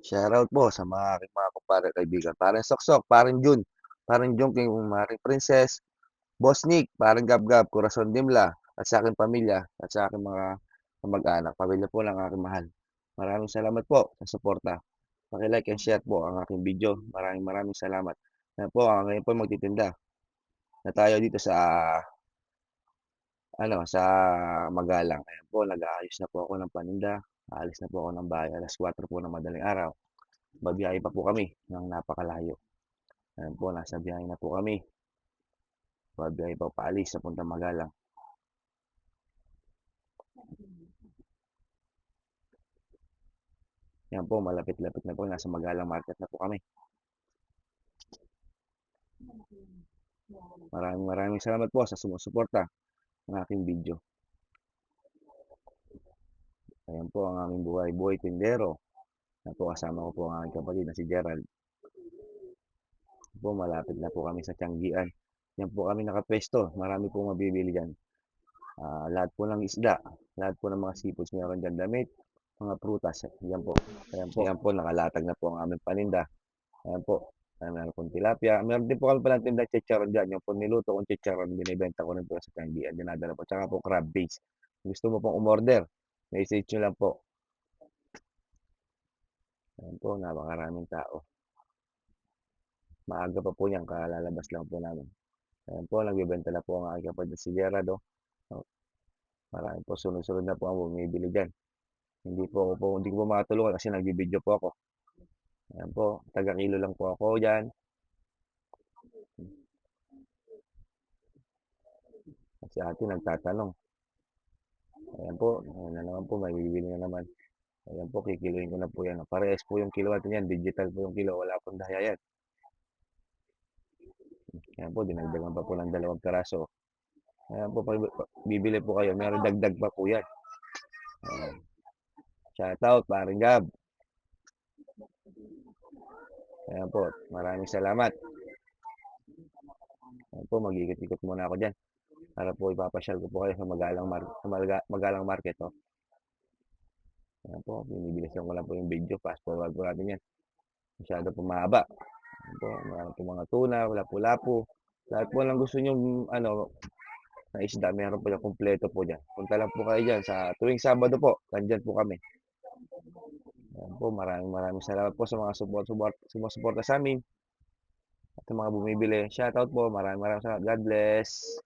Shoutout po sa mga aking mga kumpare at kaibigan. Paring Soksok, paring Jun, paring Jungking, paring Princess, Boss Nick, paring Gabgab, Corazon Dimla, at sa aking pamilya at sa aking mga kamag-anak. Pamilya po ng aking mahal. Maraming salamat po sa suporta. Paki-like and share po ang aking video. Maraming salamat. Yan po, ngayon po magtitinda na tayo dito sa sa Magalang. Ayan po, nag-aayos na po ako ng paninda. Aalis na po ako ng bahay alas 4 po ng madaling araw. Babiyahe pa po kami ng napakalayo. Ayan po, nasa biyahe na po kami. Babiyahe pa paalis sa puntang Magalang. Yan po, malapit-lapit na po. Nasa Magalang Market na po kami. Maraming salamat po sa sumusuporta ng aking video. Ayan po ang aming buhay tindero. Yan po, kasama ko po ang aking kapatid na si Gerald. Po, malapit na po kami sa Tianggian. Yan po kami nakapwesto. Marami po mabibili dyan. Lahat po ng isda, lahat po ng mga seafoods meron dyan, damit, mga prutas. Yan po. Ayan po, nakalatag na po ang aming paninda. Ayan po. Meron pong tilapia. Meron din po kami palang tinda chicharon dyan. Yung po niluto kong chicharon, binibenta ko rin po sa Tianggian. Dinadala po. Tsaka po crab base. Gusto mo pong umorder, message nyo lang po. Ayan po, napakaraming tao. Maaga pa po yan, kalalabas lang po namin. Ayan po, nagbibenta na po ang aking kapatid si Gerardo. Marami po, sunod-sunod na po ang bumibili dyan. Hindi ko po makatulungan kasi nagbibideo po ako. Ayan po, taga-kilo lang po ako dyan. Kasi ate nagtatanong. Ayan po, ayan na naman po, may bibili na naman. Ayan po, kikiluhin ko na po yan. Parehas po yung kilo natin yan, digital po yung kilo, wala pong dahya yan. Ayan po, dinagdagan pa po ng 2 piraso. Ayan po, pag bibili po kayo, meron dagdag pa po yan. Ayan. Shout out, paring Gab. Ayan po, maraming salamat. Ayan po, mag-ikot-ikot muna ako dyan. Para po ipapasyal ko po kayo sa Magalang Market. Oh. Ayan po, binibilisan ko lang po yung video. Fast forward po natin yan. Masyado po mahaba. Ayan po, meron po mga tuna, lapu-lapu. Lahat po lang gusto nyo, na isda, meron po yung kumpleto po dyan. Punta lang po kayo dyan sa tuwing Sabado po. Nandyan po kami. Ayan po, maraming salamat po sa mga sumusuporta sa amin. At sa mga bumibili. Shoutout po, maraming salamat. God bless.